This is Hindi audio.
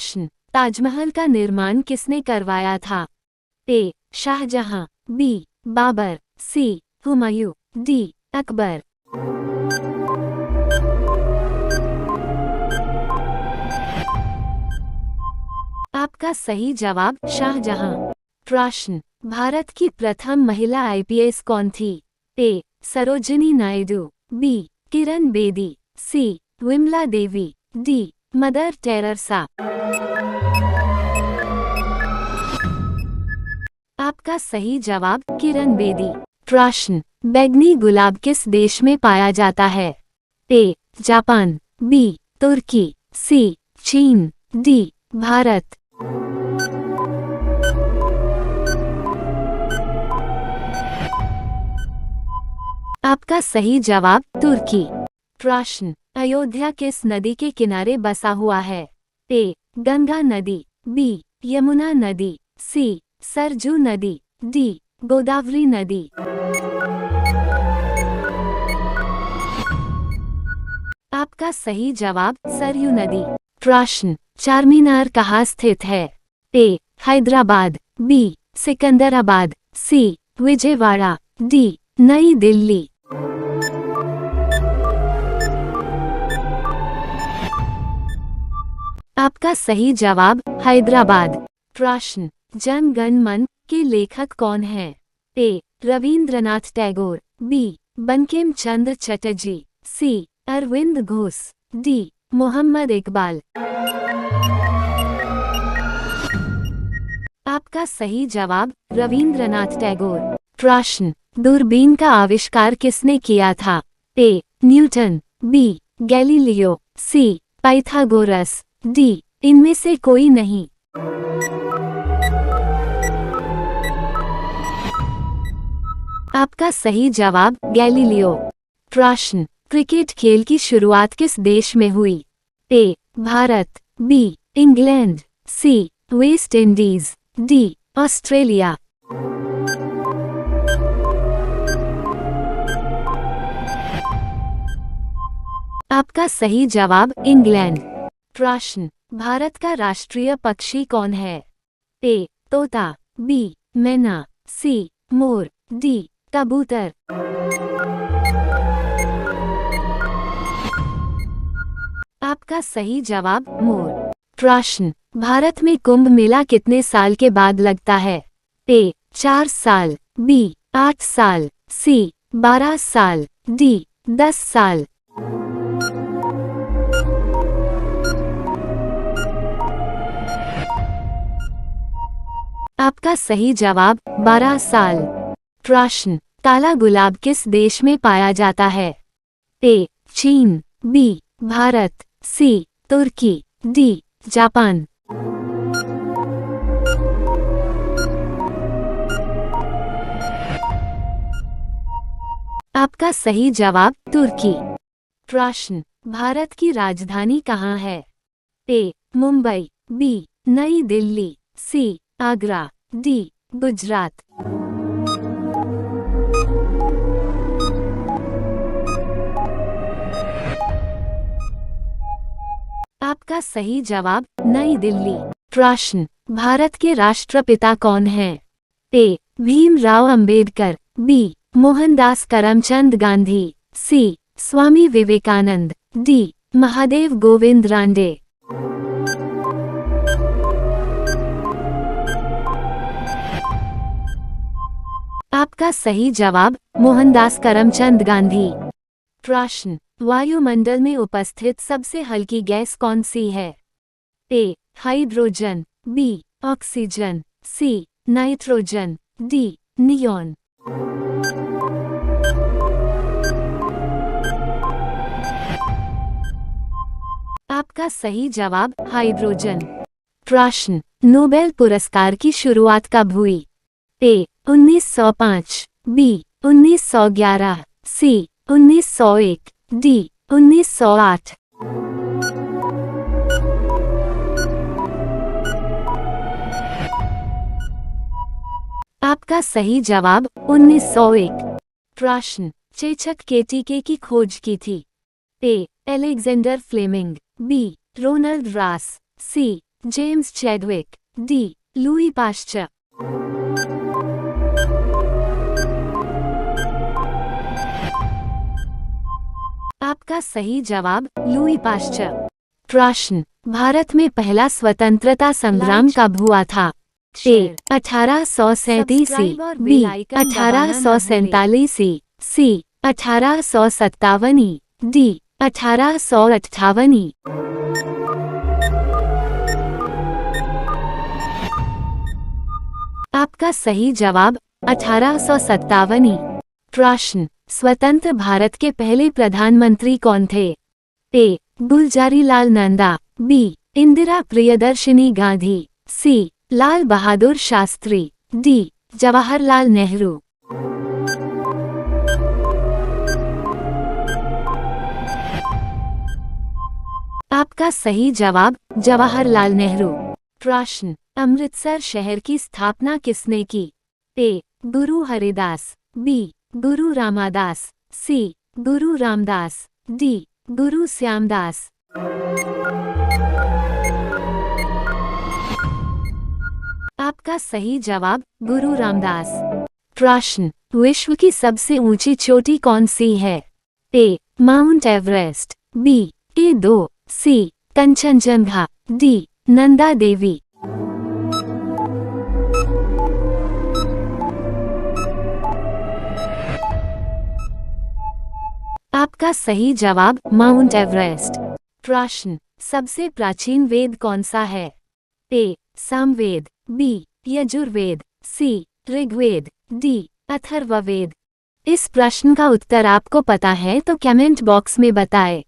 प्रश्न, ताजमहल का निर्माण किसने करवाया था? ए. शाहजहां, बी. बाबर, सी. हुमायूं, डी. अकबर। आपका सही जवाब शाहजहां। प्रश्न, भारत की प्रथम महिला आईपीएस कौन थी? ए. सरोजिनी नायडू, बी. किरण बेदी, सी. Vimla Devi, D. Mother Teresa. आपका सही जवाब किरण बेदी। प्रश्न, बैंगनी गुलाब किस देश में पाया जाता है? ए. Japan, B. तुर्की, सी. चीन, डी. भारत। आपका सही जवाब तुर्की। प्रश्न, अयोध्या किस नदी के किनारे बसा हुआ है? ए. गंगा नदी, बी. यमुना नदी, सी. सरजू नदी, डी. गोदावरी नदी। आपका सही जवाब सरयू नदी। प्रश्न, चारमीनार कहाँ स्थित है? ए. हैदराबाद, बी. सिकंदराबाद, सी. विजयवाड़ा, डी. नई दिल्ली। आपका सही जवाब हैदराबाद। प्रश्न, जन गण मन के लेखक कौन हैं? ए. रवींद्रनाथ टैगोर, बी. बंकिम चंद्र चटर्जी, सी. अरविंद घोष, डी. मोहम्मद इकबाल। आपका सही जवाब रवींद्रनाथ टैगोर। प्रश्न, दूरबीन का आविष्कार किसने किया था? A. Newton, B. Galileo, C. Pythagoras, D. इनमें से कोई नहीं। आपका सही जवाब गैलीलियो। प्रश्न, क्रिकेट खेल की शुरुआत किस देश में हुई? A. Bharat, B. England, C. West Indies, D. Australia. आपका सही जवाब इंग्लैंड। प्रश्न, भारत का राष्ट्रीय पक्षी कौन है? ए. तोता, बी. मैना, सी. मोर, डी. कबूतर। आपका सही जवाब मोर। प्रश्न, भारत में कुंभ मेला कितने साल के बाद लगता है? ए. 4 साल, बी. 8 साल, सी. 12 साल, डी. 10 साल। आपका सही जवाब 12 साल। प्रश्न, काला गुलाब किस देश में पाया जाता है? ए. चीन, बी. भारत, सी. तुर्की, डी. जापान। आपका सही जवाब तुर्की। प्रश्न, भारत की राजधानी कहाँ है? ए. मुंबई, बी. नई दिल्ली, सी. आगरा, डी. गुजरात। आपका सही जवाब नई दिल्ली। प्रश्न, भारत के राष्ट्रपिता कौन हैं? ए. भीमराव अंबेडकर, बी. मोहनदास करमचंद गांधी, सी. स्वामी विवेकानंद, डी. महादेव गोविंद रानडे। आपका सही जवाब मोहनदास करमचंद गांधी। प्रश्न, वायुमंडल में उपस्थित सबसे हल्की गैस कौन सी है? A. Hydrogen, B. Oxygen, C. Nitrogen, D. Neon. आपका सही जवाब हाइड्रोजन। प्रश्न, नोबेल पुरस्कार की शुरुआत कब हुई? ए. 1905, बी. 1911, सी. 1901, डी. 1908। आपका सही जवाब 1901। प्रश्न, चेचक के टीके की खोज की थी? A. Alexander Fleming, B. Ronald Ross, C. James Chadwick, D Louis Pasteur. आपका सही जवाब लुई पाश्चर। प्रश्न, भारत में पहला स्वतंत्रता संग्राम कब हुआ था? ए 1837, बी 1847, सी 1857, डी 1858। आपका सही जवाब 1857। प्रश्न, स्वतंत्र भारत के पहले प्रधानमंत्री कौन थे? ए गुलजारीलाल नंदा, बी इंदिरा प्रियदर्शिनी गांधी, सी लाल बहादुर शास्त्री, डी जवाहरलाल नेहरू। आपका सही जवाब जवाहरलाल नेहरू। प्रश्न, अमृतसर शहर की स्थापना किसने की? ए गुरु हरिदास, बी गुरु रामादास, सी गुरु रामदास, डी गुरु श्यामदास। आपका सही जवाब गुरु रामदास। प्रश्न, विश्व की सबसे ऊंची चोटी कौन सी है? ए माउंट एवरेस्ट, बी K2, सी कंचनजंगा, डी नंदा देवी। आपका सही जवाब माउंट एवरेस्ट। प्रश्न, सबसे प्राचीन वेद कौन सा है? ए सामवेद, बी यजुर्वेद, सी ऋग्वेद, डी अथर्ववेद। इस प्रश्न का उत्तर आपको पता है तो कमेंट बॉक्स में बताएं।